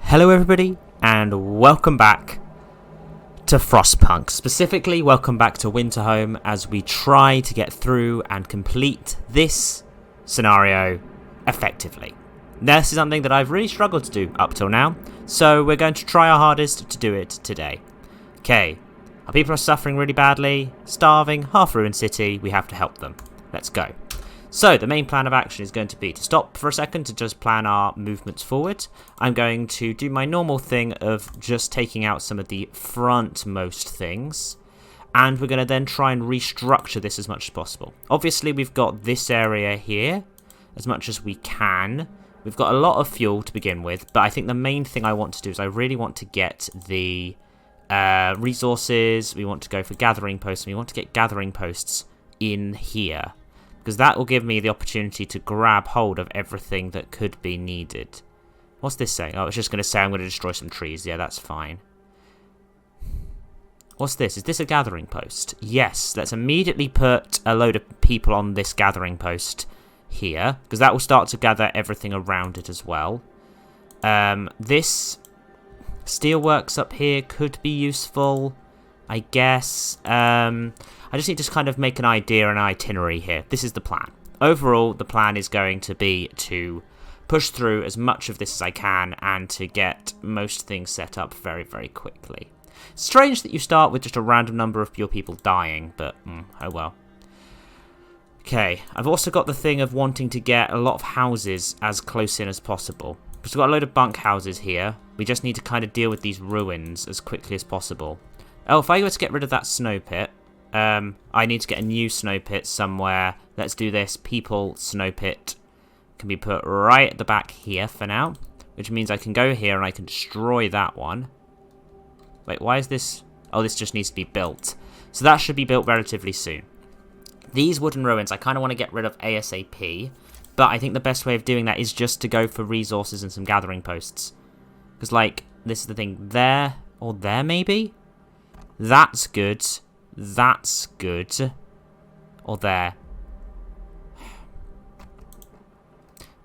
Hello everybody, and welcome back to Frostpunk. Specifically, welcome back to Winterhome as we try to get through and complete this scenario effectively. This is something that I've really struggled to do up till now, so we're going to try our hardest to do it today. Okay, our people are suffering really badly, starving, half-ruined city, we have to help them. Let's go. So, the main plan of action is going to be to stop for a second to just plan our movements forward. I'm going to do my normal thing of just taking out some of the frontmost things. And we're going to then try and restructure this as much as possible. Obviously, we've got this area here as much as we can. We've got a lot of fuel to begin with, but I think the main thing I want to do is I really want to get the resources. We want to go for gathering posts, and we want to get gathering posts in here, because that will give me the opportunity to grab hold of everything that could be needed. What's this saying? Oh, it's just going to say I'm going to destroy some trees. Yeah, that's fine. What's this? Is this a gathering post? Yes, let's immediately put a load of people on this gathering post here, because that will start to gather everything around it as well. This steelworks up here could be useful, I guess. I just need to kind of make an idea and an itinerary here. This is the plan. Overall, the plan is going to be to push through as much of this as I can and to get most things set up very, very quickly. Strange that you start with just a random number of your people dying, but oh well. Okay, I've also got the thing of wanting to get a lot of houses as close in as possible. Because we've got a load of bunk houses here. We just need to kind of deal with these ruins as quickly as possible. Oh, if I were to get rid of that snow pit, I need to get a new snow pit somewhere. Let's do this. People snow pit can be put right at the back here for now, which means I can go here and I can destroy that one. Wait, why is this? Oh, this just needs to be built. So that should be built relatively soon. These wooden ruins, I kind of want to get rid of ASAP, but I think the best way of doing that is just to go for resources and some gathering posts. Because, like, this is the thing. There, or there maybe? That's good. That's good. Or there.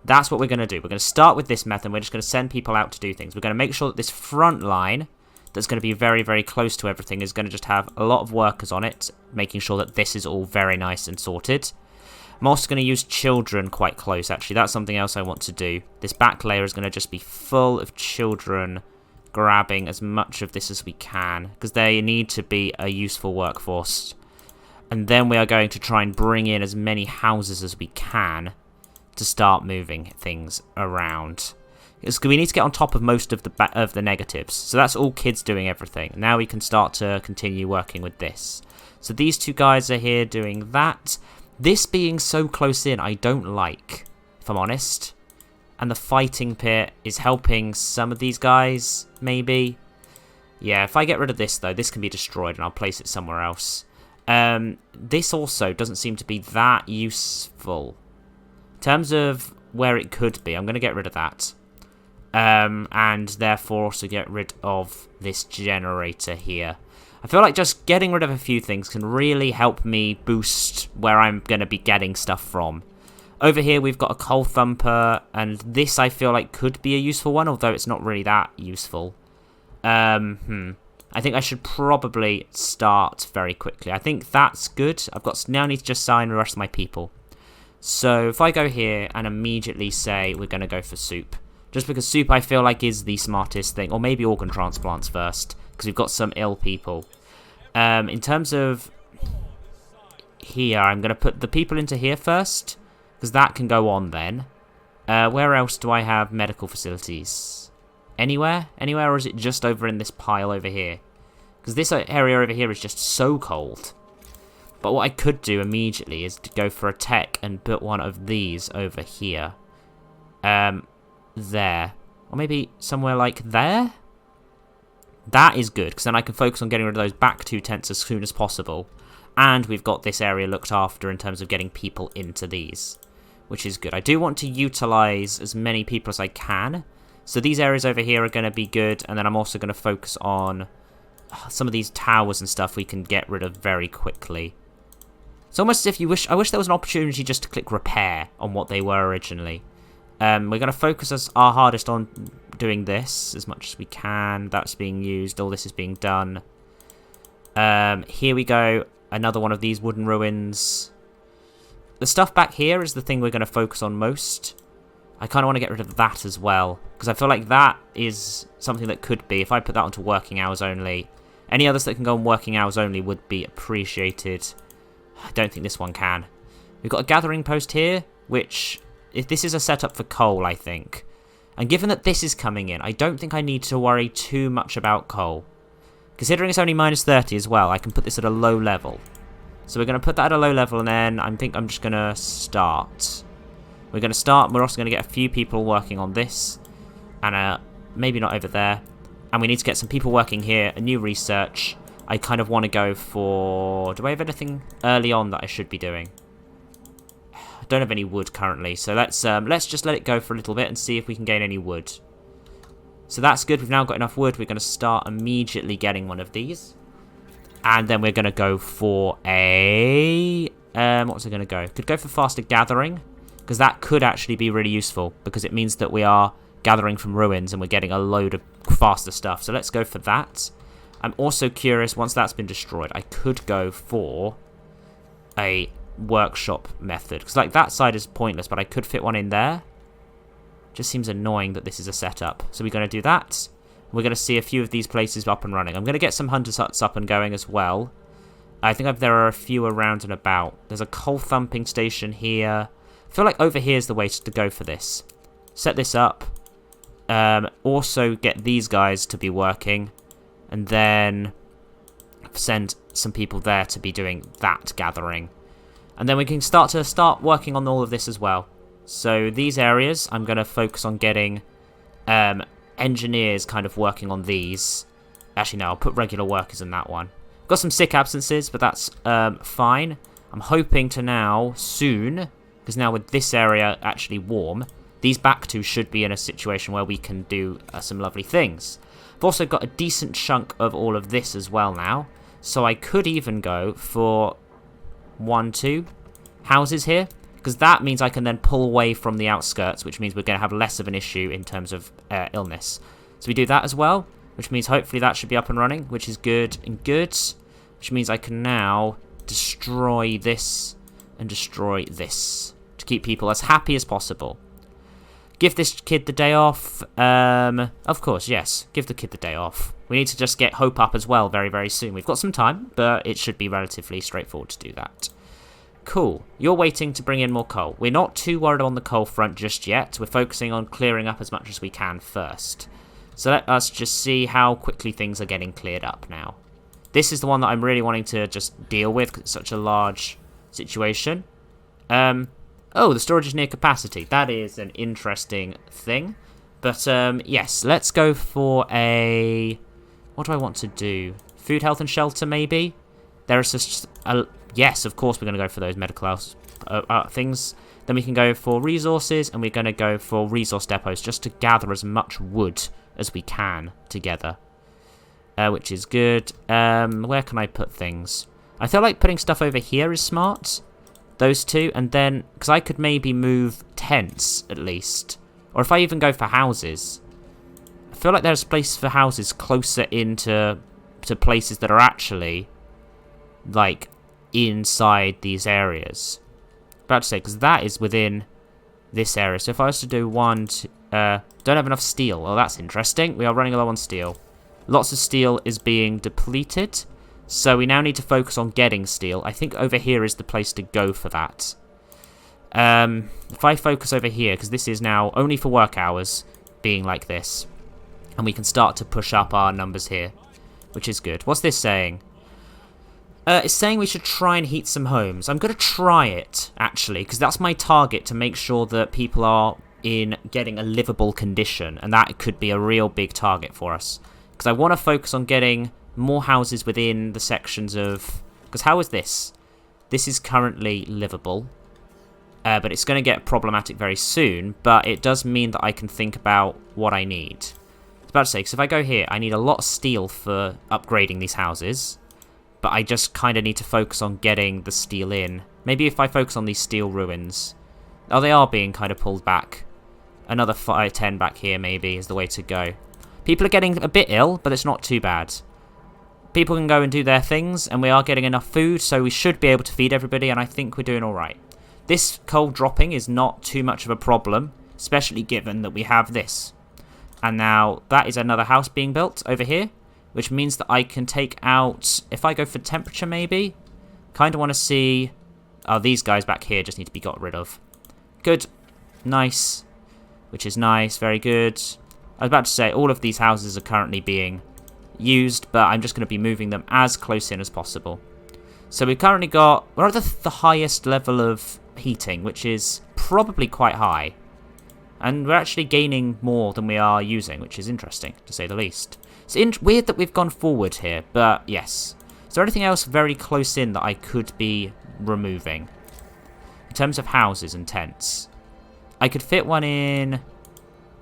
That's what we're going to do. We're going to start with this method. We're just going to send people out to do things. We're going to make sure that this front line that's going to be very, very close to everything is going to just have a lot of workers on it, making sure that this is all very nice and sorted. I'm also going to use children quite close, actually. That's something else I want to do. This back layer is going to just be full of children grabbing as much of this as we can, because they need to be a useful workforce. And then we are going to try and bring in as many houses as we can to start moving things around. Because we need to get on top of most of the negatives. So that's all kids doing everything. Now we can start to continue working with this. So these two guys are here doing that. This being so close in, I don't like, if I'm honest. And the fighting pit is helping some of these guys, maybe. Yeah, if I get rid of this, though, this can be destroyed, and I'll place it somewhere else. This also doesn't seem to be that useful. In terms of where it could be, I'm going to get rid of that. And therefore also get rid of this generator here. I feel like just getting rid of a few things can really help me boost where I'm going to be getting stuff from. Over here, we've got a coal thumper, and this I feel like could be a useful one, although it's not really that useful. I think I should probably start very quickly. I think that's good. I've got now need to just sign the rest of my people. So if I go here and immediately say we're going to go for soup, just because soup I feel like is the smartest thing, or maybe organ transplants first, because we've got some ill people. In terms of here, I'm going to put the people into here first, because that can go on then. Where else do I have medical facilities? Anywhere? Anywhere, or is it just over in this pile over here? Because this area over here is just so cold. But what I could do immediately is to go for a tech and put one of these over here. There. Or maybe somewhere like there? That is good, because then I can focus on getting rid of those back two tents as soon as possible. And we've got this area looked after in terms of getting people into these, which is good. I do want to utilize as many people as I can. So these areas over here are going to be good, and then I'm also going to focus on some of these towers and stuff we can get rid of very quickly. It's almost as if I wish there was an opportunity just to click repair on what they were originally. We're going to focus our hardest on doing this as much as we can. That's being used. All this is being done. Here we go. Another one of these wooden ruins. The stuff back here is the thing we're going to focus on most. I kind of want to get rid of that as well, because I feel like that is something that could be, if I put that onto working hours only, any others that can go on working hours only would be appreciated. I don't think this one can. We've got a gathering post here, which, if this is a setup for coal, I think. And given that this is coming in, I don't think I need to worry too much about coal. Considering it's only -30 as well, I can put this at a low level. So we're going to put that at a low level, and then I think I'm just going to start. We're going to start. We're also going to get a few people working on this. And maybe not over there. And we need to get some people working here. A new research. I kind of want to go for... Do I have anything early on that I should be doing? I don't have any wood currently. So let's just let it go for a little bit and see if we can gain any wood. So that's good. We've now got enough wood. We're going to start immediately getting one of these. And then we're going to go for a... what was I going to go? Could go for faster gathering. Because that could actually be really useful. Because it means that we are gathering from ruins and we're getting a load of faster stuff. So let's go for that. I'm also curious, once that's been destroyed, I could go for a workshop method. Because like that side is pointless, but I could fit one in there. Just seems annoying that this is a setup. So we're going to do that. We're going to see a few of these places up and running. I'm going to get some hunter's huts up and going as well. I think there are a few around and about. There's a coal thumping station here. I feel like over here is the way to go for this. Set this up. Also get these guys to be working. And then send some people there to be doing that gathering. And then we can start working on all of this as well. So these areas, I'm going to focus on getting engineers kind of working on these. Actually, no, I'll put regular workers in that one. Got some sick absences, but that's fine. I'm hoping to now, soon, because now with this area actually warm, these back two should be in a situation where we can do some lovely things. I've also got a decent chunk of all of this as well now. So I could even go for 1, 2 houses here. Because that means I can then pull away from the outskirts, which means we're going to have less of an issue in terms of illness. So we do that as well, which means hopefully that should be up and running, which is good and good. Which means I can now destroy this and destroy this to keep people as happy as possible. Give this kid the day off. Of course, yes. Give the kid the day off. We need to just get hope up as well very, very soon. We've got some time, but it should be relatively straightforward to do that. Cool. You're waiting to bring in more coal. We're not too worried on the coal front just yet. We're focusing on clearing up as much as we can first. So let us just see how quickly things are getting cleared up now. This is the one that I'm really wanting to just deal with because it's such a large situation. Oh, the storage is near capacity. That is an interesting thing. But yes, let's go for a... What do I want to do? Food, health and shelter maybe? There is just a... Yes, of course we're going to go for those medical house things. Then we can go for resources, and we're going to go for resource depots just to gather as much wood as we can together. Which is good. Where can I put things? I feel like putting stuff over here is smart. Those two, and then... Because I could maybe move tents, at least. Or if I even go for houses. I feel like there's place for houses closer into places that are actually... like... inside these areas. About to say, because that is within this area. So if I was to do one, don't have enough steel. Oh, that's interesting. We are running low on steel. Lots of steel is being depleted. So we now need to focus on getting steel. I think over here is the place to go for that. If I focus over here, because this is now only for work hours being like this. And we can start to push up our numbers here. Which is good. What's this saying? It's saying we should try and heat some homes. I'm going to try it, actually, because that's my target, to make sure that people are in getting a livable condition, and that could be a real big target for us. Because I want to focus on getting more houses within the sections of... Because how is this? This is currently livable, but it's going to get problematic very soon, but it does mean that I can think about what I need. I was about to say, because if I go here, I need a lot of steel for upgrading these houses. But I just kind of need to focus on getting the steel in. Maybe if I focus on these steel ruins. Oh, they are being kind of pulled back. Another 5, 10 back here maybe is the way to go. People are getting a bit ill, but it's not too bad. People can go and do their things, and we are getting enough food, so we should be able to feed everybody, and I think we're doing alright. This coal dropping is not too much of a problem, especially given that we have this. And now that is another house being built over here, which means that I can take out, if I go for temperature maybe, kind of want to see, oh, these guys back here just need to be got rid of. Good, nice, which is nice, very good. I was about to say all of these houses are currently being used, but I'm just going to be moving them as close in as possible. So we've currently got, we're at the highest level of heating, which is probably quite high. And we're actually gaining more than we are using, which is interesting, to say the least. It's weird that we've gone forward here, but yes. Is there anything else very close in that I could be removing? In terms of houses and tents. I could fit one in...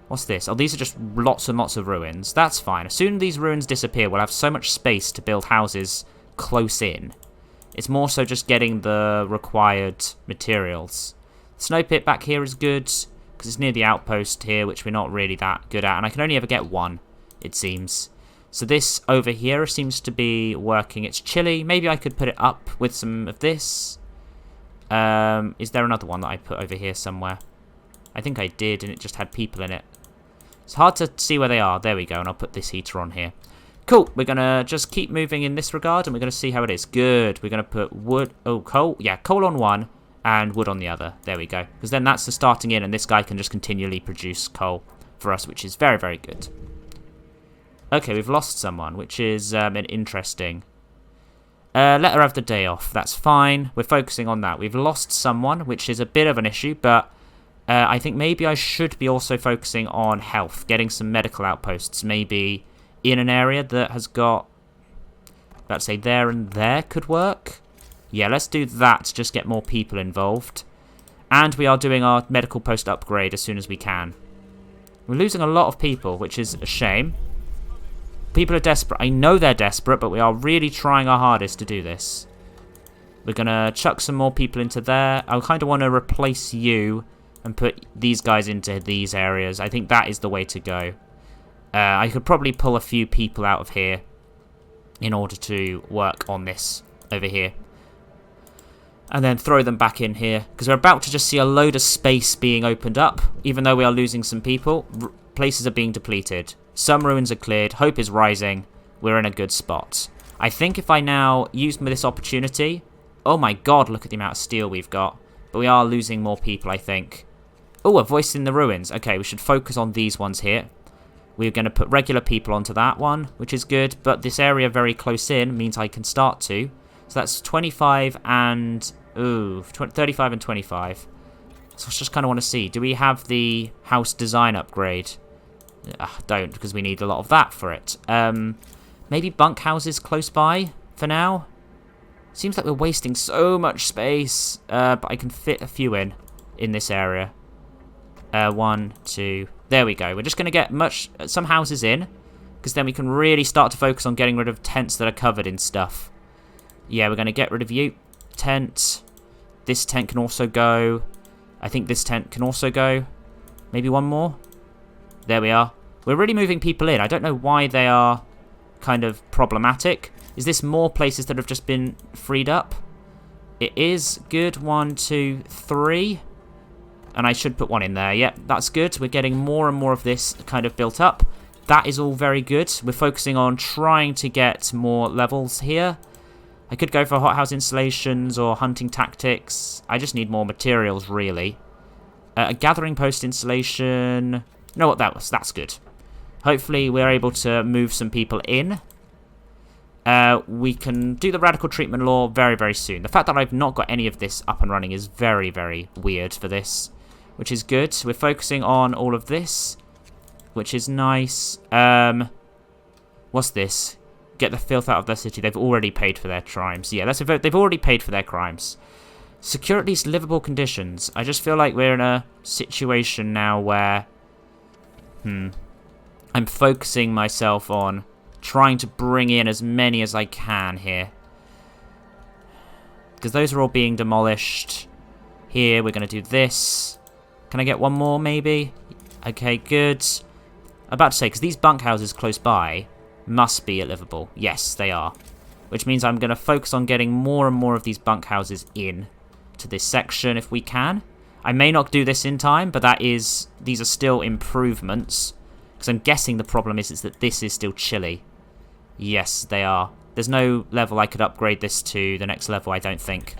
What's this? Oh, these are just lots and lots of ruins. That's fine. As soon as these ruins disappear, we'll have so much space to build houses close in. It's more so just getting the required materials. Snow pit back here is good, because it's near the outpost here, which we're not really that good at. And I can only ever get one, it seems. So this over here seems to be working. It's chilly. Maybe I could put it up with some of this. Is there another one that I put over here somewhere? I think I did, and it just had people in it. It's hard to see where they are. There we go, and I'll put this heater on here. Cool. We're going to just keep moving in this regard, and we're going to see how it is. Good. We're going to put wood... Oh, coal. Yeah, coal on one, and wood on the other. There we go. Because then that's the starting in, and this guy can just continually produce coal for us, which is very, very good. Okay, we've lost someone, which is an interesting... let her have the day off. That's fine. We're focusing on that. We've lost someone, which is a bit of an issue, but... I think maybe I should be also focusing on health, getting some medical outposts, maybe in an area that has got, let's say there and there could work. Yeah, let's do that to just get more people involved. And we are doing our medical post upgrade as soon as we can. We're losing a lot of people, which is a shame. People are desperate. I know they're desperate, but we are really trying our hardest to do this. We're going to chuck some more people into there. I kind of want to replace you and put these guys into these areas. I think that is the way to go. I could probably pull a few people out of here in order to work on this over here. And then throw them back in here. Because we're about to just see a load of space being opened up. Even though we are losing some people, places are being depleted. Some ruins are cleared. Hope is rising. We're in a good spot. I think if I now use this opportunity... Oh my god, look at the amount of steel we've got. But we are losing more people, I think. Oh, a voice in the ruins. Okay, we should focus on these ones here. We're going to put regular people onto that one, which is good. But this area very close in means I can start to. So that's 25 and... Ooh, 35 and 25. So I just kind of want to see. Do we have the house design upgrade? Don't, because we need a lot of that for it. Maybe bunkhouses close by for now? Seems like we're wasting so much space. But I can fit a few in this area. 1, 2... There we go. We're just going to get some houses in. Because then we can really start to focus on getting rid of tents that are covered in stuff. Yeah, we're going to get rid of you. Tent. This tent can also go. I think this tent can also go. Maybe one more. There we are. We're really moving people in. I don't know why they are kind of problematic. Is this more places that have just been freed up? It is. Good. 1, 2, 3. And I should put one in there. Yep, that's good. We're getting more and more of this kind of built up. That is all very good. We're focusing on trying to get more levels here. I could go for hothouse installations or hunting tactics. I just need more materials, really. A gathering post installation. You know what that was? That's good. Hopefully we're able to move some people in. We can do the radical treatment law very, very soon. The fact that I've not got any of this up and running is very, very weird for this, which is good. We're focusing on all of this, which is nice. What's this? Get the filth out of their city. They've already paid for their crimes. Yeah, that's a vote. They've already paid for their crimes. Secure at least livable conditions. I just feel like we're in a situation now where... I'm focusing myself on trying to bring in as many as I can here. Because those are all being demolished. Here, we're going to do this. Can I get one more, maybe? Okay, good. I'm about to say, because these bunkhouses close by must be livable. Yes, they are. Which means I'm going to focus on getting more and more of these bunkhouses in to this section if we can. I may not do this in time, but these are still improvements. Because I'm guessing the problem is that this is still chilly. Yes, they are. There's no level I could upgrade this to the next level, I don't think.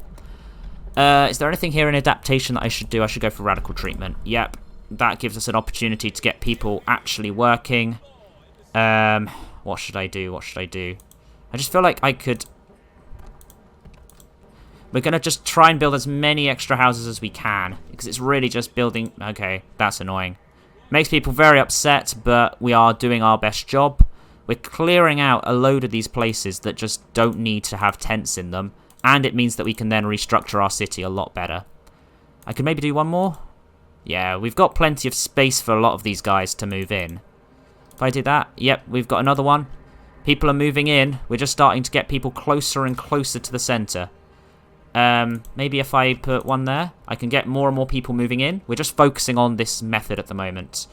Is there anything here in adaptation that I should do? I should go for radical treatment. Yep. That gives us an opportunity to get people actually working. What should I do? What should I do? I just feel like I could... We're going to just try and build as many extra houses as we can. Because it's really just building... Okay, that's annoying. Makes people very upset, but we are doing our best job. We're clearing out a load of these places that just don't need to have tents in them. And it means that we can then restructure our city a lot better. I could maybe do one more. Yeah, we've got plenty of space for a lot of these guys to move in. If I did that, yep, we've got another one. People are moving in. We're just starting to get people closer and closer to the centre. Maybe if I put one there, I can get more and more people moving in. We're just focusing on this method at the moment,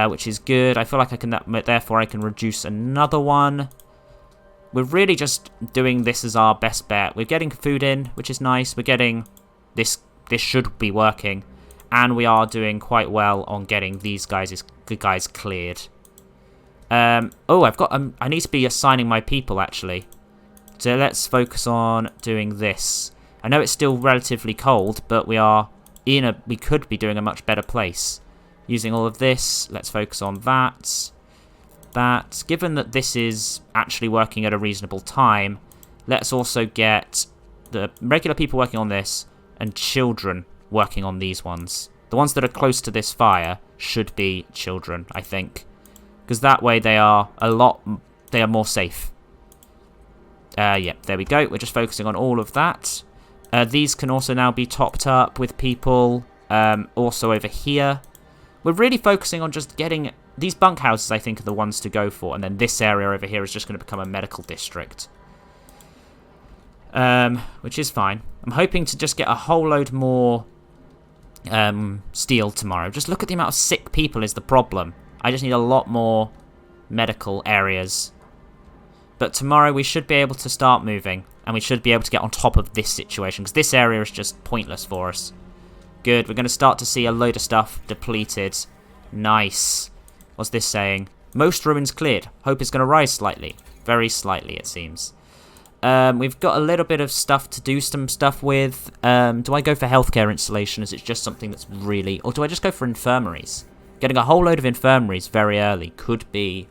which is good. I feel like I can, therefore I can reduce another one. We're really just doing this as our best bet. We're getting food in, which is nice. We're getting this should be working. And we are doing quite well on getting these guys cleared. Oh, I need to be assigning my people, actually. So let's focus on doing this. I know it's still relatively cold, but we could be doing a much better place. Using all of this, let's focus on that. Given that this is actually working at a reasonable time, let's also get the regular people working on this and children working on these ones. The ones that are close to this fire should be children, I think. Because that way they are more safe. Yeah, there we go. We're just focusing on all of that. These can also now be topped up with people. Also over here. We're really focusing on just getting... These bunkhouses, I think, are the ones to go for. And then this area over here is just going to become a medical district. Which is fine. I'm hoping to just get a whole load more steel tomorrow. Just look at the amount of sick people is the problem. I just need a lot more medical areas. But tomorrow we should be able to start moving. And we should be able to get on top of this situation. Because this area is just pointless for us. Good. We're going to start to see a load of stuff depleted. Nice. What's this saying? Most ruins cleared. Hope is going to rise slightly. Very slightly, it seems. We've got a little bit of stuff to do some stuff with. Do I go for healthcare installation? Is it just something that's really... Or do I just go for infirmaries? Getting a whole load of infirmaries very early could be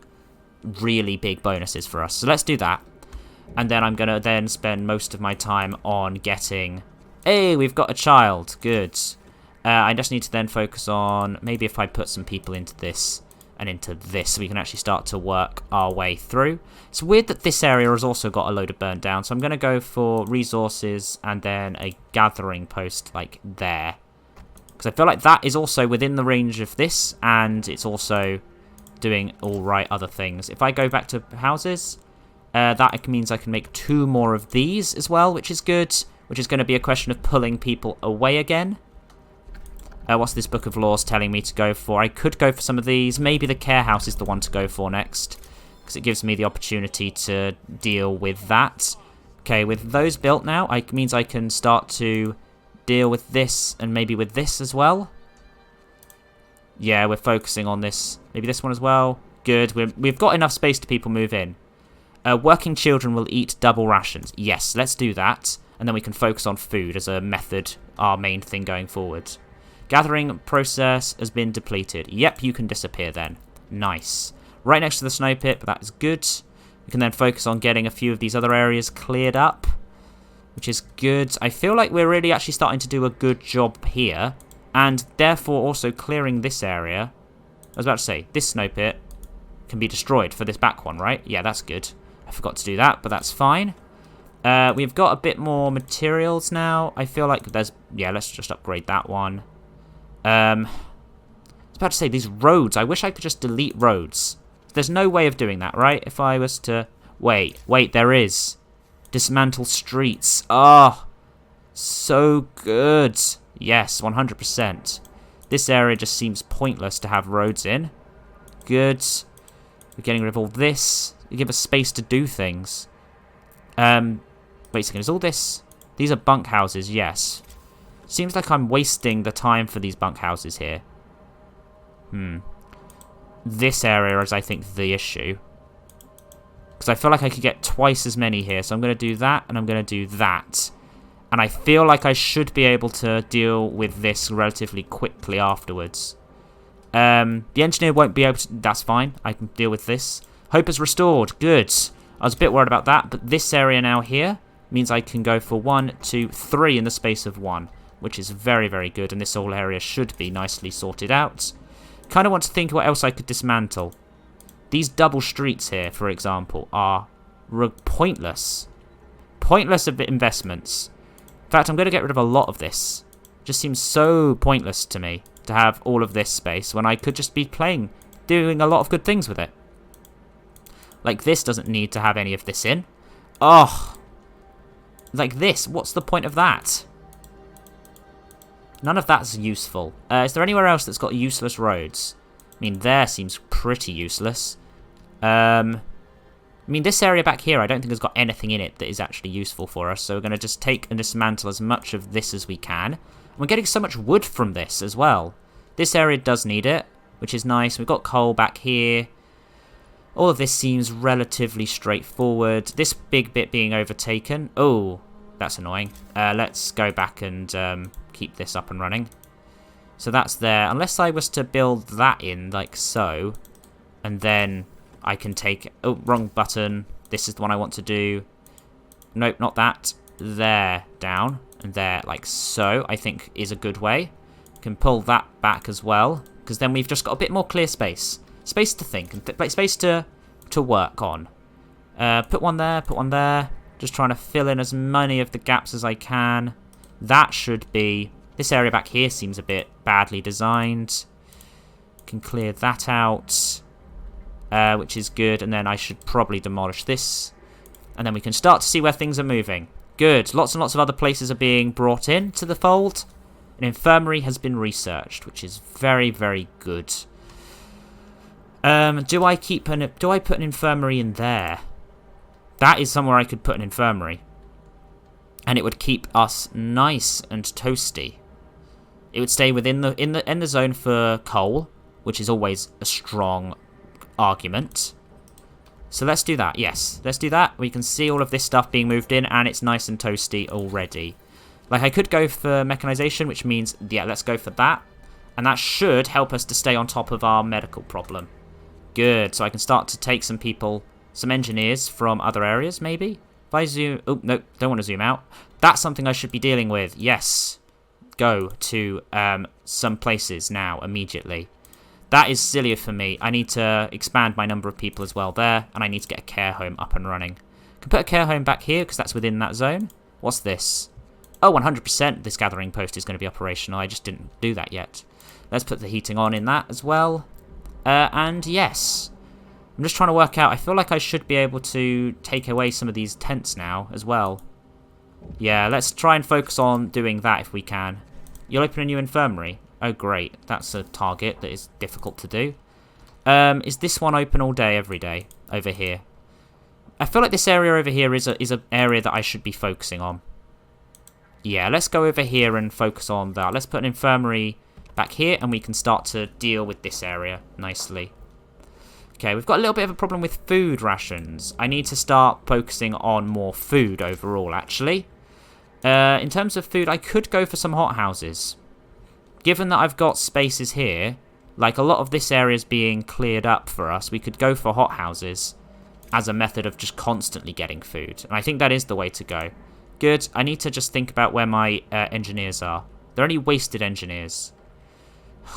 really big bonuses for us. So let's do that. And then I'm going to then spend most of my time on getting... Hey, we've got a child. Good. I just need to then focus on... Maybe if I put some people into this and into this, so we can actually start to work our way through. It's weird that this area has also got a load of burnt down. So I'm going to go for resources and then a gathering post like there. Because I feel like that is also within the range of this, and it's also doing all right other things. If I go back to houses, that means I can make 2 more of these as well, which is good. Which is going to be a question of pulling people away again. What's this book of laws telling me to go for? I could go for some of these. Maybe the care house is the one to go for next. Because it gives me the opportunity to deal with that. Okay, with those built now, it means I can start to deal with this and maybe with this as well. Yeah, we're focusing on this. Maybe this one as well. Good. We've got enough space to people move in. Working children will eat double rations. Yes, let's do that. And then we can focus on food as a method, our main thing going forward. Gathering process has been depleted. Yep, you can disappear then. Nice. Right next to the snow pit, but that's good. We can then focus on getting a few of these other areas cleared up, which is good. I feel like we're really actually starting to do a good job here, and therefore also clearing this area. I was about to say, this snow pit can be destroyed for this back one, right? Yeah, that's good. I forgot to do that, but that's fine. We've got a bit more materials now. I feel like there's... Yeah, let's just upgrade that one. I was about to say, these roads. I wish I could just delete roads. There's no way of doing that, right? If I was to... Wait, there is. Dismantle streets. Oh, so good. Yes, 100%. This area just seems pointless to have roads in. Good. We're getting rid of all this. You give us space to do things. Wait a second, is all this... These are bunkhouses, yes. Seems like I'm wasting the time for these bunkhouses here. This area is, I think, the issue. Because I feel like I could get twice as many here. So I'm going to do that, and I'm going to do that. And I feel like I should be able to deal with this relatively quickly afterwards. The engineer won't be able to... That's fine. I can deal with this. Hope is restored. Good. I was a bit worried about that. But this area now here means I can go for 1, 2, 3 in the space of 1. Which is very, very good. And this whole area should be nicely sorted out. Kind of want to think what else I could dismantle. These double streets here, for example, are pointless. Pointless investments. In fact, I'm going to get rid of a lot of this. Just seems so pointless to me to have all of this space when I could just be doing a lot of good things with it. Like this doesn't need to have any of this in. Oh, like this. What's the point of that? None of that's useful. Is there anywhere else that's got useless roads? I mean, there seems pretty useless. I mean, this area back here I don't think has got anything in it that is actually useful for us. So we're going to just take and dismantle as much of this as we can. And we're getting so much wood from this as well. This area does need it, which is nice. We've got coal back here. All of this seems relatively straightforward. This big bit being overtaken. Oh, that's annoying. Let's go back and keep this up and running. So that's there. Unless I was to build that in like so. And then I can take... Oh, wrong button. This is the one I want to do. Nope, not that. There, down. And there, like so, I think is a good way. Can pull that back as well. Because then we've just got a bit more clear space. Space to think. And space to work on. Put one there, put one there. Just trying to fill in as many of the gaps as I can. That should be... This area back here seems a bit badly designed. Can clear that out. Which is good. And then I should probably demolish this. And then we can start to see where things are moving. Good. Lots and lots of other places are being brought in to the fold. An infirmary has been researched, which is very, very good. Do I put an infirmary in there? That is somewhere I could put an infirmary. And it would keep us nice and toasty. It would stay within the zone for coal, which is always a strong argument. So let's do that. Yes, let's do that. We can see all of this stuff being moved in, and it's nice and toasty already. Like, I could go for mechanization, which means, yeah, let's go for that. And that should help us to stay on top of our medical problem. Good. So I can start to take some people, some engineers from other areas, maybe. If I zoom... Oh, no, don't want to zoom out. That's something I should be dealing with. Yes. Go to some places now, immediately. That is sillier for me. I need to expand my number of people as well there. And I need to get a care home up and running. I can put a care home back here, because that's within that zone. What's this? Oh, 100% this gathering post is going to be operational. I just didn't do that yet. Let's put the heating on in that as well. And yes. I'm just trying to work out. I feel like I should be able to take away some of these tents now as well. Yeah, let's try and focus on doing that if we can. You'll open a new infirmary. Oh, great. That's a target that is difficult to do. Is this one open all day, every day, over here? I feel like this area over here is an area that I should be focusing on. Yeah, let's go over here and focus on that. Let's put an infirmary back here, and we can start to deal with this area nicely. Okay, we've got a little bit of a problem with food rations. I need to start focusing on more food overall, actually. In terms of food, I could go for some hothouses. Given that I've got spaces here, like a lot of this area is being cleared up for us, we could go for hothouses as a method of just constantly getting food. And I think that is the way to go. Good. I need to just think about where my engineers are. They're only wasted engineers.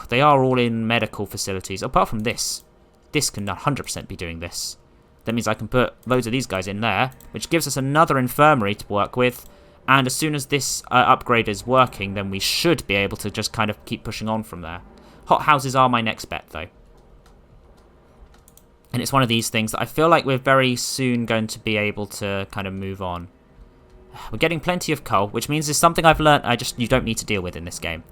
They are all in medical facilities, apart from this. This can 100% be doing this. That means I can put loads of these guys in there, which gives us another infirmary to work with. And as soon as this upgrade is working, then we should be able to just kind of keep pushing on from there. Hothouses are my next bet, though. And it's one of these things that I feel like we're very soon going to be able to kind of move on. We're getting plenty of coal, which means it's something I've learnt you don't need to deal with in this game.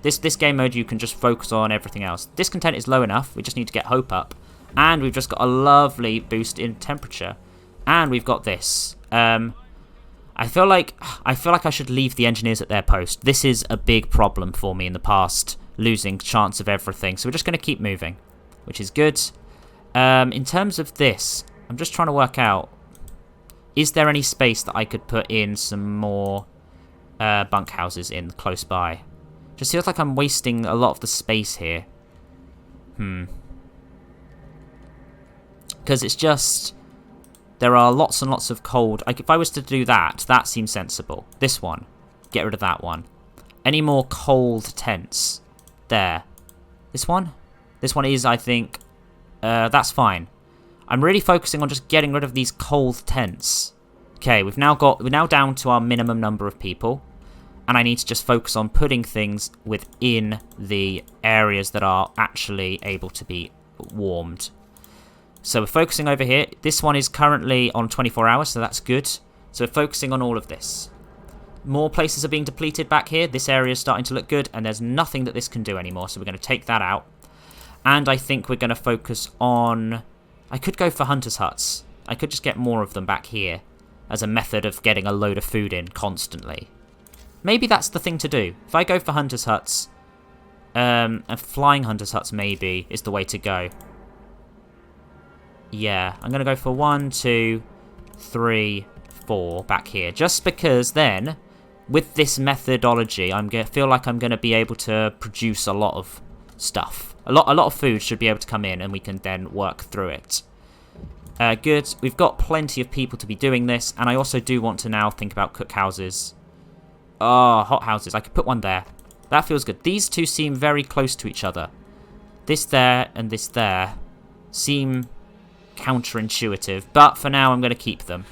This game mode, you can just focus on everything else. Discontent is low enough. We just need to get hope up. And we've just got a lovely boost in temperature. And we've got this. I feel like I should leave the engineers at their post. This is a big problem for me in the past, losing chance of everything. So we're just going to keep moving, which is good. In terms of this, I'm just trying to work out, is there any space that I could put in some more bunkhouses in close by? Just feels like I'm wasting a lot of the space here. Because it's just... There are lots and lots of cold... Like, if I was to do that, that seems sensible. This one. Get rid of that one. Any more cold tents? There. This one? This one is, I think... that's fine. I'm really focusing on just getting rid of these cold tents. Okay, we're now down to our minimum number of people. And I need to just focus on putting things within the areas that are actually able to be warmed. So we're focusing over here. This one is currently on 24 hours, so that's good. So we're focusing on all of this. More places are being depleted back here. This area is starting to look good, and there's nothing that this can do anymore, so we're going to take that out. And I think we're going to focus on... I could go for hunters' huts. I could just get more of them back here as a method of getting a load of food in constantly. Maybe that's the thing to do. If I go for hunters' huts, and flying hunters' huts maybe is the way to go. Yeah, I'm going to go for 1, 2, 3, 4 back here. Just because then, with this methodology, feel like I'm going to be able to produce a lot of stuff. A lot of food should be able to come in, and we can then work through it. Good. We've got plenty of people to be doing this, and I also do want to now think about cookhouses. Oh, hothouses. I could put one there. That feels good. These two seem very close to each other. This there and this there seem counterintuitive, but for now I'm going to keep them.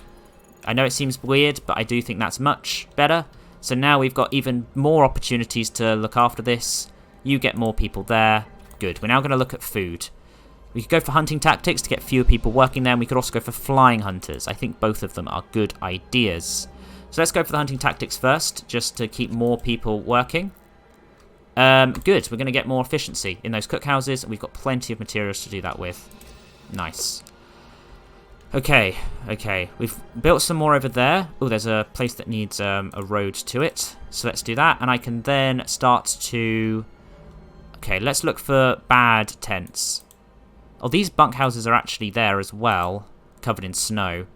I know it seems weird, but I do think that's much better. So now we've got even more opportunities to look after this. You get more people there. Good. We're now going to look at food. We could go for hunting tactics to get fewer people working there, and we could also go for flying hunters. I think both of them are good ideas. So let's go for the hunting tactics first, just to keep more people working. Good. We're going to get more efficiency in those cookhouses, and we've got plenty of materials to do that with. Nice. Okay. We've built some more over there. Oh, there's a place that needs a road to it. So let's do that, and I can then start to... Okay, let's look for bad tents. Oh, these bunkhouses are actually there as well, covered in snow.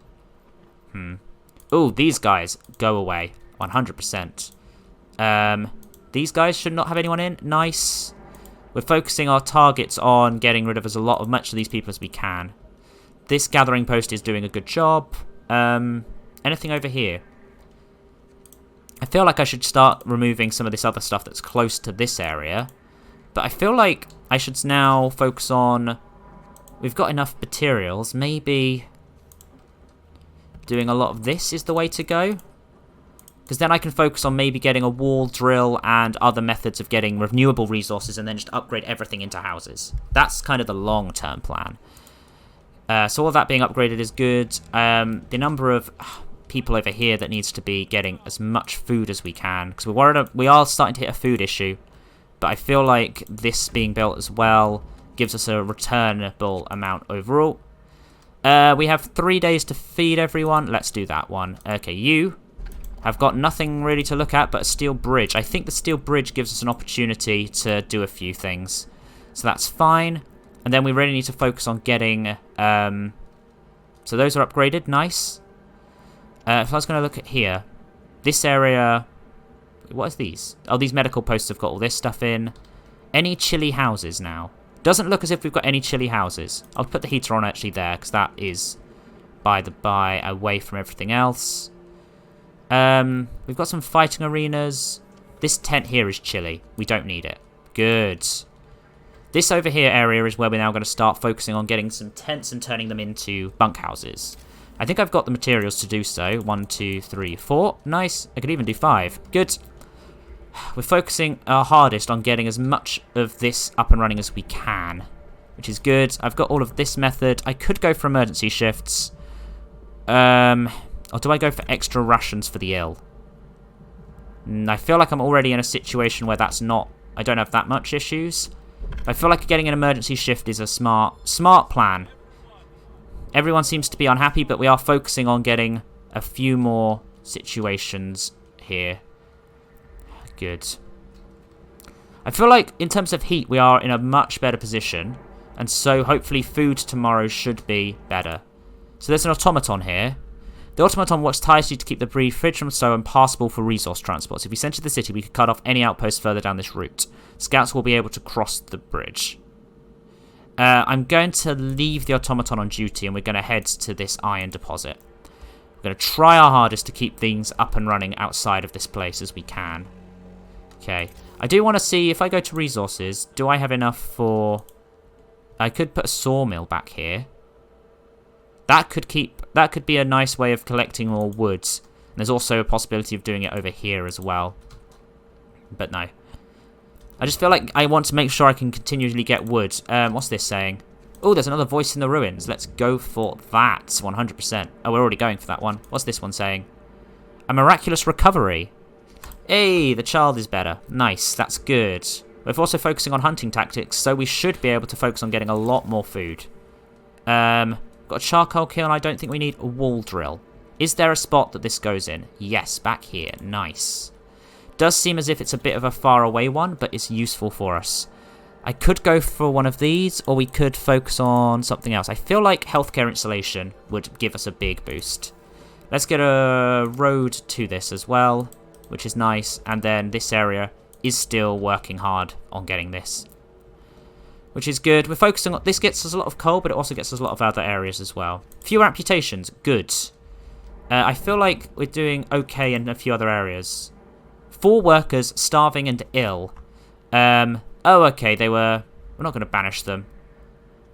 Oh, these guys, go away, 100%. These guys should not have anyone in. Nice. We're focusing our targets on getting rid of much of these people as we can. This gathering post is doing a good job. Anything over here? I feel like I should start removing some of this other stuff that's close to this area. But I feel like I should now focus on... We've got enough materials. Maybe doing a lot of this is the way to go. Because then I can focus on maybe getting a wall drill and other methods of getting renewable resources and then just upgrade everything into houses. That's kind of the long-term plan. So all that being upgraded is good. The number of people over here that needs to be getting as much food as we can. Because we are starting to hit a food issue. But I feel like this being built as well gives us a returnable amount overall. We have 3 days to feed everyone. Let's do that one. Okay, you have got nothing really to look at but a steel bridge. I think the steel bridge gives us an opportunity to do a few things. So that's fine. And then we really need to focus on getting... so those are upgraded. Nice. If I was going to look at here. This area... What is these? Oh, these medical posts have got all this stuff in. Any chilly houses now? Doesn't look as if we've got any chilly houses. I'll put the heater on actually there, because that is, by the by, away from everything else. We've got some fighting arenas. This tent here is chilly. We don't need it. Good. This over here area is where we're now going to start focusing on getting some tents and turning them into bunkhouses. I think I've got the materials to do so. 1, 2, 3, 4. Nice. I could even do 5. Good. We're focusing our hardest on getting as much of this up and running as we can, which is good. I've got all of this method. I could go for emergency shifts. Or do I go for extra rations for the ill? I feel like I'm already in a situation where that's not I don't have that much issues. I feel like getting an emergency shift is a smart plan. Everyone seems to be unhappy, but we are focusing on getting a few more situations here. Good. I feel like in terms of heat, we are in a much better position. And so hopefully food tomorrow should be better. So there's an automaton here. The automaton works tirelessly to keep the breed free from snow and passable for resource transports. If we sent to the city, we could cut off any outposts further down this route. Scouts will be able to cross the bridge. I'm going to leave the automaton on duty and we're going to head to this iron deposit. We're going to try our hardest to keep things up and running outside of this place as we can. Okay. I do want to see, if I go to resources, do I have enough for... I could put a sawmill back here. That could be a nice way of collecting more woods. And there's also a possibility of doing it over here as well. But no. I just feel like I want to make sure I can continually get wood. What's this saying? Oh, there's another voice in the ruins. Let's go for that. 100%. Oh, we're already going for that one. What's this one saying? A miraculous recovery. Hey, the child is better. Nice. That's good. We're also focusing on hunting tactics, so we should be able to focus on getting a lot more food. Got a charcoal kiln. I don't think we need a wall drill. Is there a spot that this goes in? Yes, back here. Nice. Does seem as if it's a bit of a far away one, but it's useful for us. I could go for one of these, or we could focus on something else. I feel like healthcare installation would give us a big boost. Let's get a road to this as well, which is nice. And then this area is still working hard on getting this, which is good. We're focusing on... This gets us a lot of coal, but it also gets us a lot of other areas as well. Fewer amputations. Good. I feel like we're doing okay in a few other areas. 4 workers starving and ill. Oh, okay. We're not going to banish them.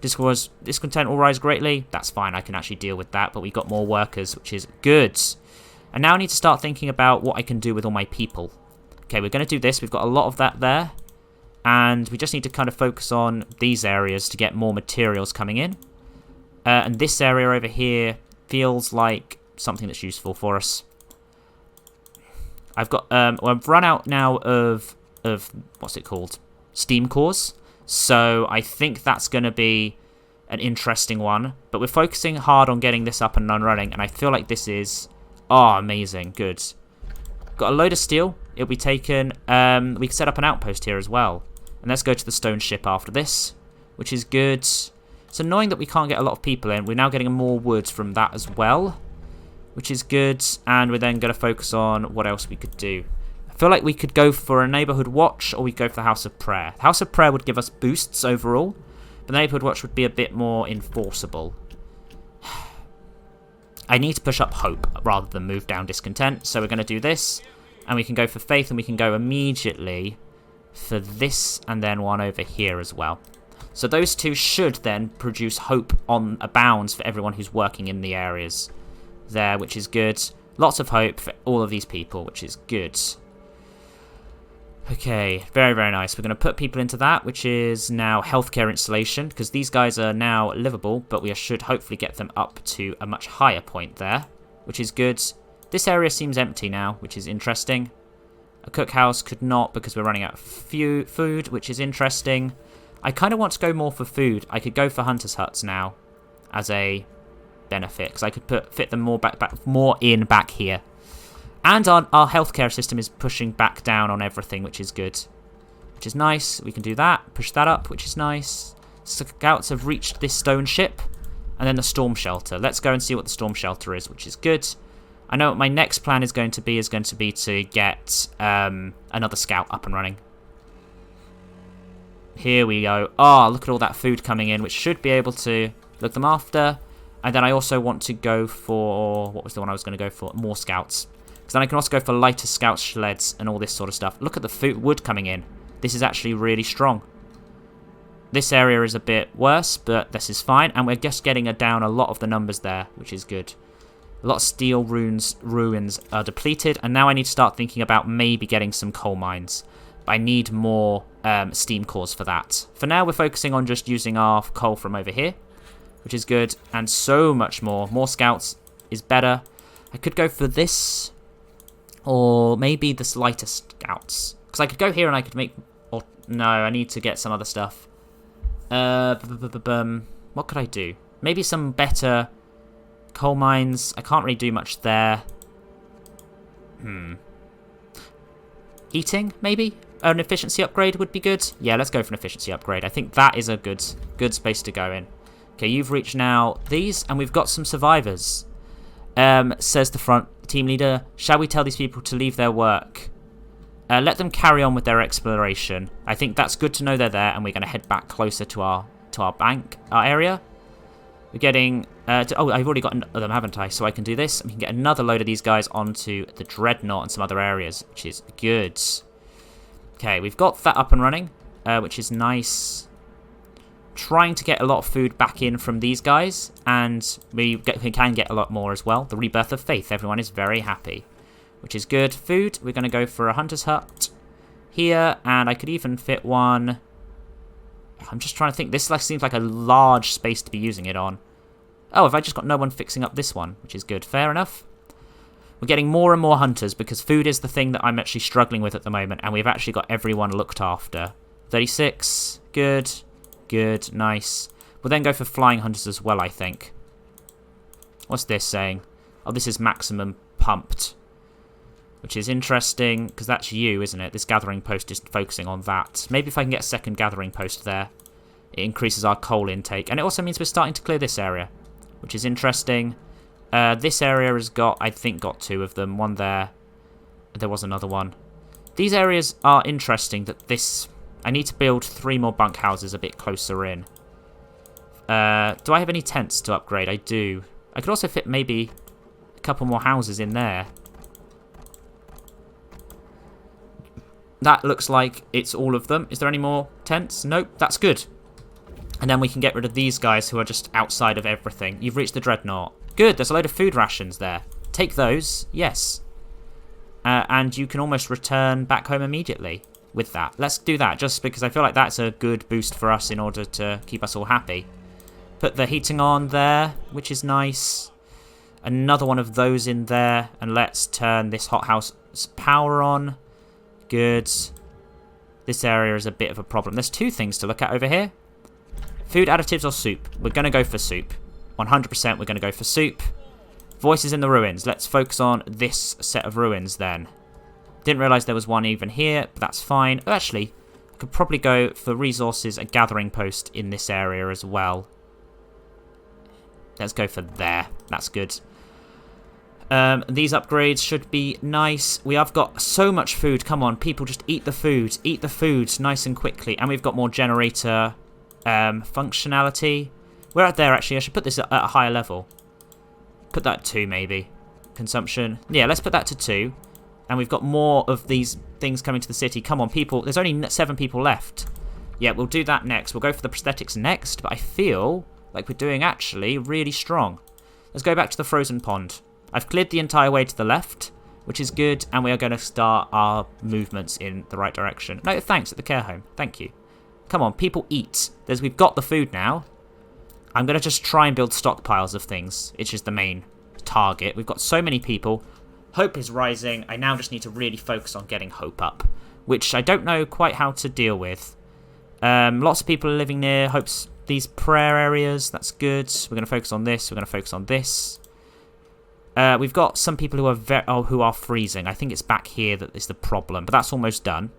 Discontent will rise greatly. That's fine. I can actually deal with that. But we got more workers, which is good. And now I need to start thinking about what I can do with all my people. Okay, we're going to do this. We've got a lot of that there. And we just need to kind of focus on these areas to get more materials coming in. And this area over here feels like something that's useful for us. I've got... I've run out now of... What's it called? Steam cores. So I think that's going to be an interesting one. But we're focusing hard on getting this up and running. And I feel like this is... Oh, amazing. Good. Got a load of steel. It'll be taken. We can set up an outpost here as well. And let's go to the stone ship after this, which is good. It's annoying that we can't get a lot of people in. We're now getting more wood from that as well, which is good. And we're then going to focus on what else we could do. I feel like we could go for a neighborhood watch, or we go for the House of Prayer. The House of Prayer would give us boosts overall, but the neighborhood watch would be a bit more enforceable. I need to push up hope rather than move down discontent, so we're going to do this. And we can go for faith, and we can go immediately for this, and then one over here as well. So those two should then produce hope on abounds for everyone who's working in the areas there, which is good. Lots of hope for all of these people, which is good. Okay, very, very nice. We're going to put people into that, which is now healthcare installation, because these guys are now livable, but we should hopefully get them up to a much higher point there, which is good. This area seems empty now, which is interesting. A cookhouse could not, because we're running out of food, which is interesting. I kind of want to go more for food. I could go for hunters' huts now as a benefit, because I could fit them more back here. And our healthcare system is pushing back down on everything, which is good. Which is nice. We can do that. Push that up, which is nice. Scouts have reached this stone ship. And then the storm shelter. Let's go and see what the storm shelter is, which is good. I know what my next plan is going to be to get another scout up and running. Here we go. Oh, look at all that food coming in, which should be able to look them after. And then I also want to go for... What was the one I was going to go for? More scouts. Because then I can also go for lighter scout sleds and all this sort of stuff. Look at the wood coming in. This is actually really strong. This area is a bit worse, but this is fine. And we're just getting down a lot of the numbers there, which is good. A lot of steel ruins are depleted. And now I need to start thinking about maybe getting some coal mines. But I need more steam cores for that. For now, we're focusing on just using our coal from over here, which is good. And so much more. More scouts is better. I could go for this, or maybe this lighter scouts. Because I could go here and I could make No, I need to get some other stuff. What could I do? Maybe some better coal mines. I can't really do much there. Heating, maybe? An efficiency upgrade would be good. Yeah, let's go for an efficiency upgrade. I think that is a good space to go in. Okay, you've reached now these, and we've got some survivors. Says the front team leader, shall we tell these people to leave their work? Let them carry on with their exploration. I think that's good to know they're there, and we're going to head back closer to our area. We're getting... I've already got them, haven't I? So I can do this. We can get another load of these guys onto the Dreadnought and some other areas, which is good. Okay, we've got that up and running, which is nice. Trying to get a lot of food back in from these guys, and we can get a lot more as well. The Rebirth of Faith. Everyone is very happy, which is good. Food, we're going to go for a Hunter's Hut here, and I could even fit one... I'm just trying to think. This seems like a large space to be using it on. Oh, have I just got no one fixing up this one, which is good. Fair enough. We're getting more and more hunters because food is the thing that I'm actually struggling with at the moment, and we've actually got everyone looked after. 36, good, good, nice. We'll then go for flying hunters as well, I think. What's this saying? Oh, this is maximum pumped, which is interesting because that's you, isn't it? This gathering post is focusing on that. Maybe if I can get a second gathering post there, it increases our coal intake, and it also means we're starting to clear this area, which is interesting. This area has got, I think, got 2 of them. One there. There was another one. These areas are interesting that this... I need to build 3 more bunkhouses a bit closer in. Do I have any tents to upgrade? I do. I could also fit maybe a couple more houses in there. That looks like it's all of them. Is there any more tents? Nope, that's good. And then we can get rid of these guys who are just outside of everything. You've reached the Dreadnought. Good, there's a load of food rations there. Take those, yes. And you can almost return back home immediately with that. Let's do that, just because I feel like that's a good boost for us in order to keep us all happy. Put the heating on there, which is nice. Another one of those in there. And let's turn this hothouse power on. Good. This area is a bit of a problem. There's 2 things to look at over here. Food additives or soup? We're going to go for soup. 100% we're going to go for soup. Voices in the ruins. Let's focus on this set of ruins then. Didn't realise there was one even here, but that's fine. Oh, actually, I could probably go for resources, a gathering post in this area as well. Let's go for there. That's good. These upgrades should be nice. We have got so much food. Come on, people, just eat the food. Eat the food nice and quickly. And we've got more generator functionality. We're out there, actually. I should put this at a higher level. Put that at 2, maybe. Consumption. Yeah, let's put that to 2. And we've got more of these things coming to the city. Come on, people. There's only 7 people left. Yeah, we'll do that next. We'll go for the prosthetics next. But I feel like we're doing actually really strong. Let's go back to the frozen pond. I've cleared the entire way to the left, which is good. And we are going to start our movements in the right direction. No, thanks at the care home. Thank you. Come on, people eat. We've got the food now. I'm going to just try and build stockpiles of things. It's just the main target. We've got so many people. Hope is rising. I now just need to really focus on getting hope up, which I don't know quite how to deal with. Lots of people are living near Hope's these prayer areas. That's good. We're going to focus on this. We're going to focus on this. We've got some people who are freezing. I think it's back here that is the problem, but that's almost done.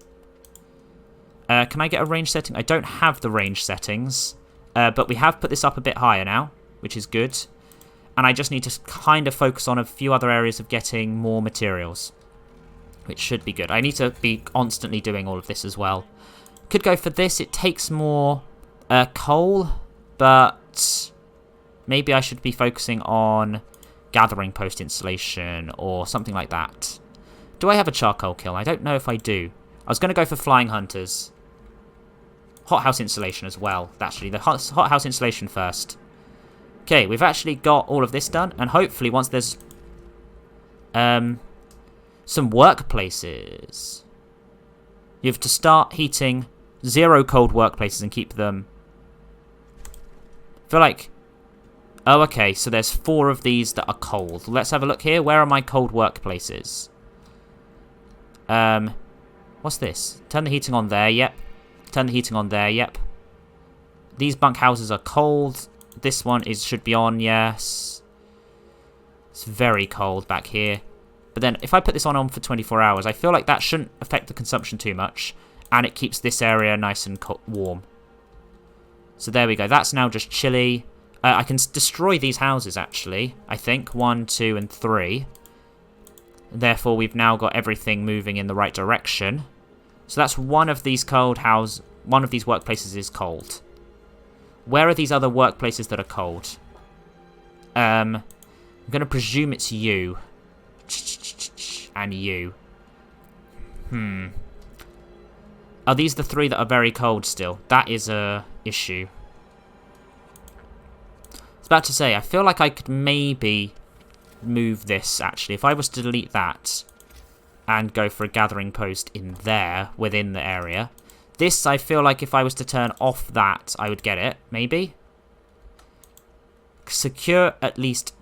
Can I get a range setting? I don't have the range settings, but we have put this up a bit higher now, which is good. And I just need to kind of focus on a few other areas of getting more materials, which should be good. I need to be constantly doing all of this as well. Could go for this. It takes more coal, but maybe I should be focusing on gathering post installation or something like that. Do I have a charcoal kiln? I don't know if I do. I was going to go for flying hunters. Hothouse installation as well. Actually, the hothouse installation first. Okay, we've actually got all of this done, and hopefully once there's some workplaces, you have to start heating 0 cold workplaces and keep them. I feel like, oh, okay, so there's 4 of these that are cold. Let's have a look here. Where are my cold workplaces? What's this? Turn the heating on there. Yep. Turn the heating on there, yep. These bunkhouses are cold. This one should be on, yes. It's very cold back here. But then if I put this on for 24 hours, I feel like that shouldn't affect the consumption too much. And it keeps this area nice and warm. So there we go. That's now just chilly. I can destroy these houses, actually. I think. 1, 2, and 3. Therefore, we've now got everything moving in the right direction. So that's one of these cold houses. One of these workplaces is cold. Where are these other workplaces that are cold? I'm going to presume it's you. And you. Are these the 3 that are very cold still? That is a issue. I was about to say, I feel like I could maybe move this, actually. If I was to delete that and go for a gathering post in there, within the area. This, I feel like if I was to turn off that, I would get it, maybe. Secure at least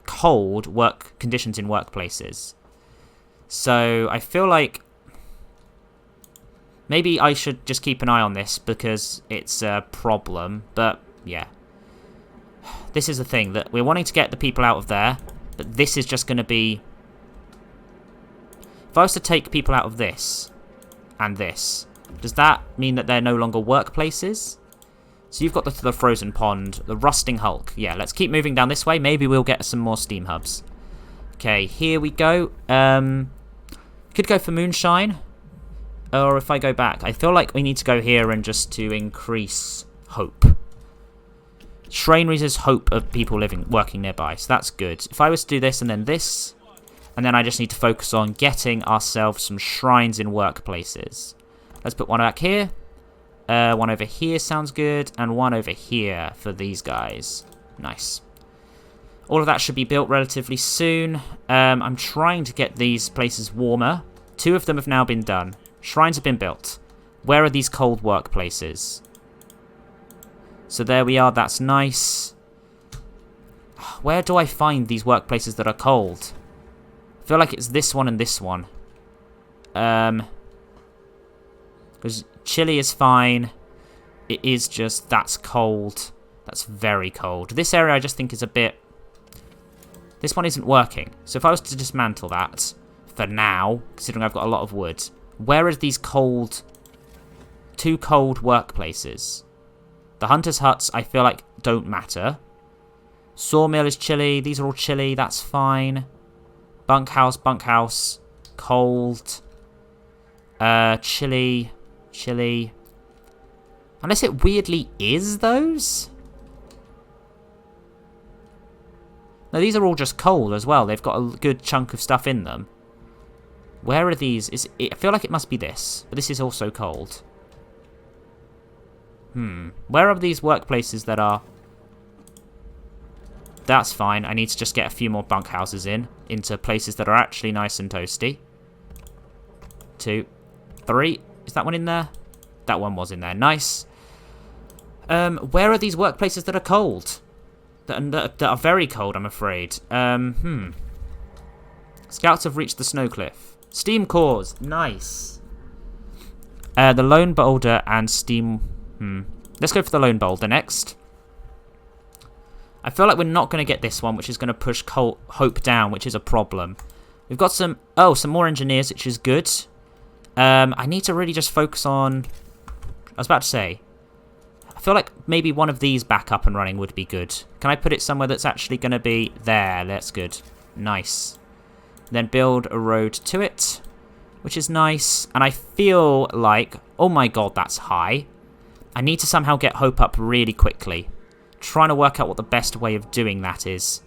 cold work conditions in workplaces. So, I feel like maybe I should just keep an eye on this because it's a problem. But, yeah. This is the thing, that we're wanting to get the people out of there, but this is just going to be... If I was to take people out of this and this, does that mean that they're no longer workplaces? So you've got the frozen pond, the rusting hulk. Yeah, let's keep moving down this way. Maybe we'll get some more steam hubs. Okay, here we go. Could go for moonshine. Or if I go back, I feel like we need to go here and just to increase hope. Shrine raises hope of people working nearby, so that's good. If I was to do this and then this, and then I just need to focus on getting ourselves some shrines in workplaces. Let's put one back here. One over here sounds good, and one over here for these guys. Nice. All of that should be built relatively soon. I'm trying to get these places warmer. 2 of them have now been done. Shrines have been built. Where are these cold workplaces? So there we are, that's nice. Where do I find these workplaces that are cold? I feel like it's this one and this one. Because chilly is fine. It is just, that's cold. That's very cold. This area I just think is a bit... This one isn't working. So if I was to dismantle that, for now, considering I've got a lot of wood, where are these cold... 2 cold workplaces? The hunter's huts, I feel like, don't matter. Sawmill is chilly. These are all chilly. That's fine. Bunkhouse, bunkhouse. Cold. Chilly. Chilly. Unless it weirdly is those? No, these are all just coal as well. They've got a good chunk of stuff in them. Where are these? I feel like it must be this. But this is also cold. Where are these workplaces that are... That's fine. I need to just get a few more bunkhouses into places that are actually nice and toasty. 2, 3. Is that one in there? That one was in there. Nice. Where are these workplaces that are cold? That are very cold, I'm afraid. Scouts have reached the snow cliff. Steam cores. Nice. The lone boulder and steam... Let's go for the lone boulder next. I feel like we're not going to get this one, which is going to push hope down, which is a problem. We've got some more engineers, which is good. I need to really just focus on... I was about to say, I feel like maybe one of these back up and running would be good. Can I put it somewhere that's actually going to be there? That's good. Nice. Then build a road to it, which is nice. And I feel like... Oh my god, that's high. I need to somehow get hope up really quickly. Trying to work out what the best way of doing that is.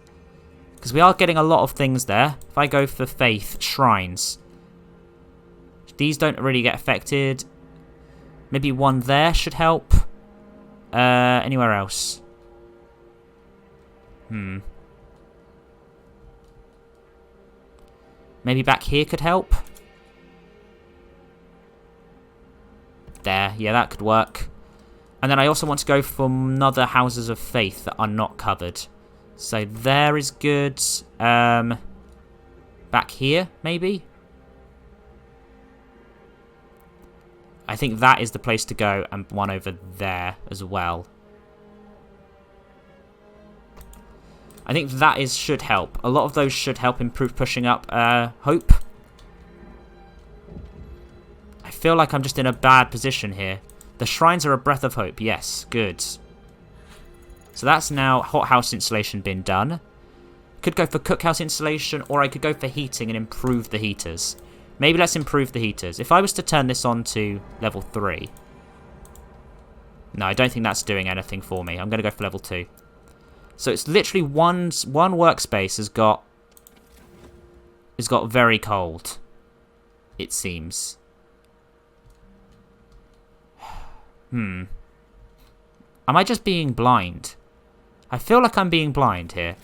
Because we are getting a lot of things there. If I go for faith, shrines. These don't really get affected. Maybe one there should help. Anywhere else? Maybe back here could help. There, yeah, that could work. And then I also want to go for another houses of faith that are not covered. So there is good. Back here, maybe? I think that is the place to go, and one over there as well. I think that should help. A lot of those should help improve pushing up hope. I feel like I'm just in a bad position here. The shrines are a breath of hope. Yes, good. So that's now hothouse installation been done. Could go for cookhouse installation, or I could go for heating and improve the heaters. Maybe let's improve the heaters. If I was to turn this on to level 3. No, I don't think that's doing anything for me. I'm going to go for level 2. So it's literally one workspace has got very cold. It seems. Am I just being blind? I feel like I'm being blind here.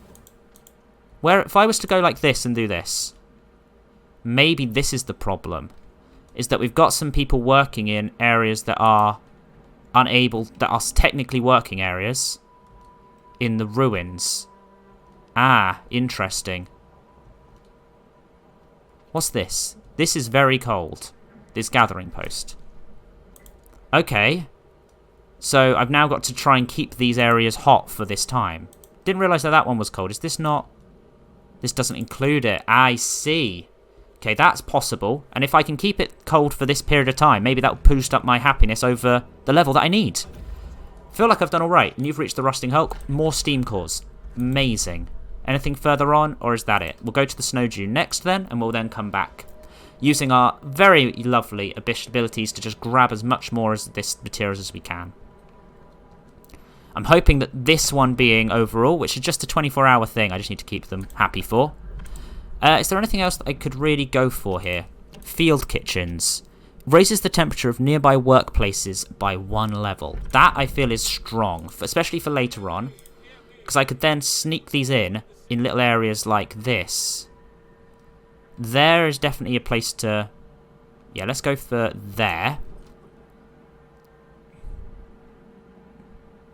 Where if I was to go like this and do this, maybe this is the problem. Is that we've got some people working in areas that are that are technically working areas in the ruins. Ah, interesting. What's this? This is very cold. This gathering post. Okay. So I've now got to try and keep these areas hot for this time. Didn't realise that one was cold. Is this not... This doesn't include it. I see. Okay, that's possible. And if I can keep it cold for this period of time, maybe that will boost up my happiness over the level that I need. Feel like I've done alright. And you've reached the Rusting Hulk. More steam cores. Amazing. Anything further on, or is that it? We'll go to the Snow Dune next then, and we'll then come back. Using our very lovely abilities to just grab as much more of this materials as we can. I'm hoping that this one being overall, which is just a 24-hour thing, I just need to keep them happy for. Is there anything else that I could really go for here? Field kitchens. Raises the temperature of nearby workplaces by 1 level. That, I feel, is strong, especially for later on. Because I could then sneak these in little areas like this. There is definitely a place to... Yeah, let's go for there.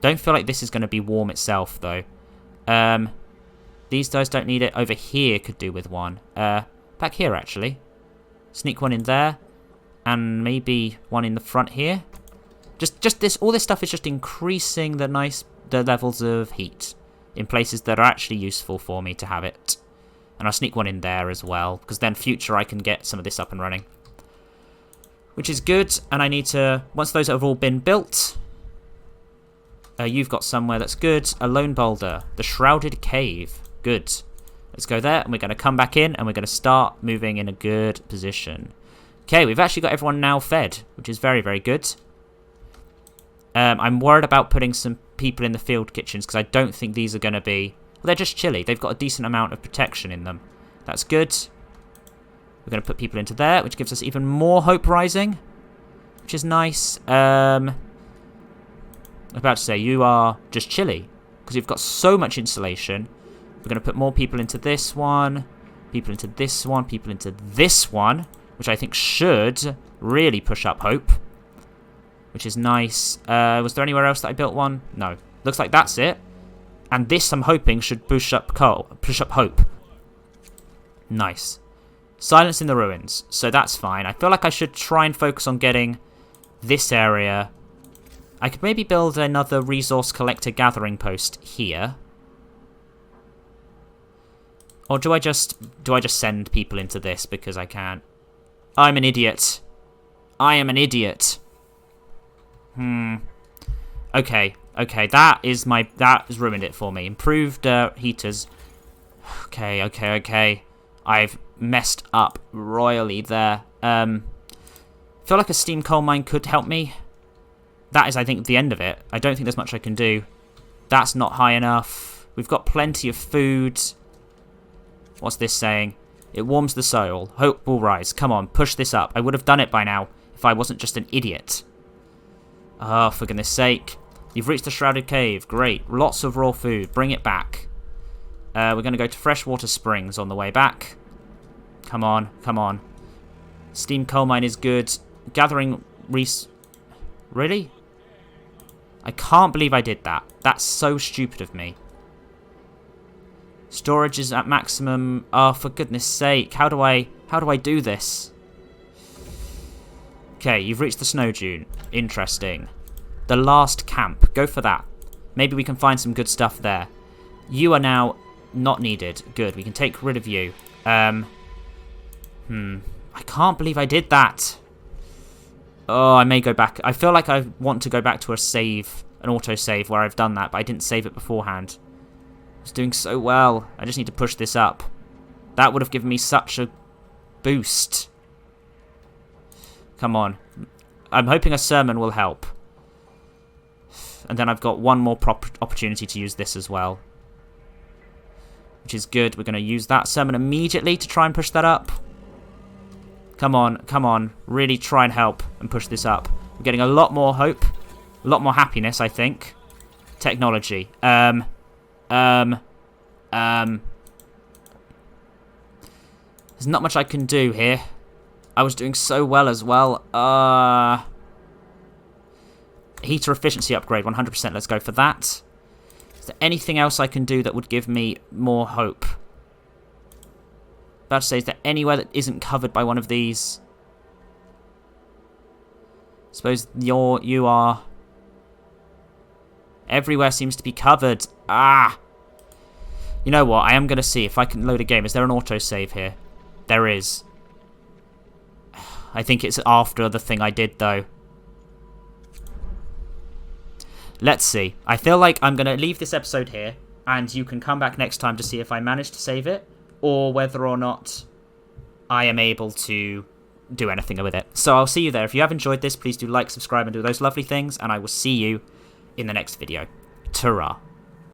Don't feel like this is going to be warm itself, though. These guys don't need it. Over here could do with one. Back here, actually. Sneak one in there. And maybe one in the front here. Just this. All this stuff is just increasing the levels of heat in places that are actually useful for me to have it. And I'll sneak one in there as well, because then future I can get some of this up and running. Which is good, and I need to... Once those have all been built... you've got somewhere that's good. A lone boulder. The Shrouded Cave. Good. Let's go there, and we're going to come back in, and we're going to start moving in a good position. Okay, we've actually got everyone now fed, which is very, very good. I'm worried about putting some people in the field kitchens, because I don't think these are going to be... Well, they're just chilly. They've got a decent amount of protection in them. That's good. We're going to put people into there, which gives us even more hope rising, which is nice. I was about to say, you are just chilly, because you've got so much insulation. We're going to put more people into this one, people into this one, people into this one, which I think should really push up hope, which is nice. Was there anywhere else that I built one? No. Looks like that's it. And this, I'm hoping, should push up hope. Nice. Silence in the ruins. So that's fine. I feel like I should try and focus on getting this area. I could maybe build another resource collector gathering post here. Or do I just send people into this because I can? I'm an idiot. I am an idiot. Okay. Okay, that has ruined it for me. Improved heaters. Okay. I've messed up royally there. Feel like a steam coal mine could help me. That is, I think, the end of it. I don't think there's much I can do. That's not high enough. We've got plenty of food. What's this saying? It warms the soul. Hope will rise. Come on, push this up. I would have done it by now if I wasn't just an idiot. Oh, for goodness sake. You've reached the Shrouded Cave. Great. Lots of raw food. Bring it back. We're going to go to Freshwater Springs on the way back. Come on. Come on. Steam coal mine is good. Gathering Really? I can't believe I did that. That's so stupid of me. Storage is at maximum. Oh, for goodness sake. How do I do this? Okay, you've reached the snow dune. Interesting. The last camp. Go for that. Maybe we can find some good stuff there. You are now not needed. Good, we can take rid of you. I can't believe I did that. Oh, I may go back. I feel like I want to go back to a save, an autosave where I've done that, but I didn't save it beforehand. I was doing so well. I just need to push this up. That would have given me such a boost. Come on. I'm hoping a sermon will help. And then I've got one more opportunity to use this as well. Which is good. We're going to use that sermon immediately to try and push that up. Come on, come on. Really try and help and push this up. We're getting a lot more hope. A lot more happiness, I think. Technology. There's not much I can do here. I was doing so well as well. Heater efficiency upgrade, 100%. Let's go for that. Is there anything else I can do that would give me more hope? About to say, is there anywhere that isn't covered by one of these? Suppose you are. Everywhere seems to be covered. Ah! You know what? I am going to see if I can load a game. Is there an autosave here? There is. I think it's after the thing I did, though. Let's see. I feel like I'm going to leave this episode here, and you can come back next time to see if I managed to save it, or whether or not I am able to do anything with it. So I'll see you there. If you have enjoyed this, please do like, subscribe, and do those lovely things, and I will see you in the next video. Ta-ra.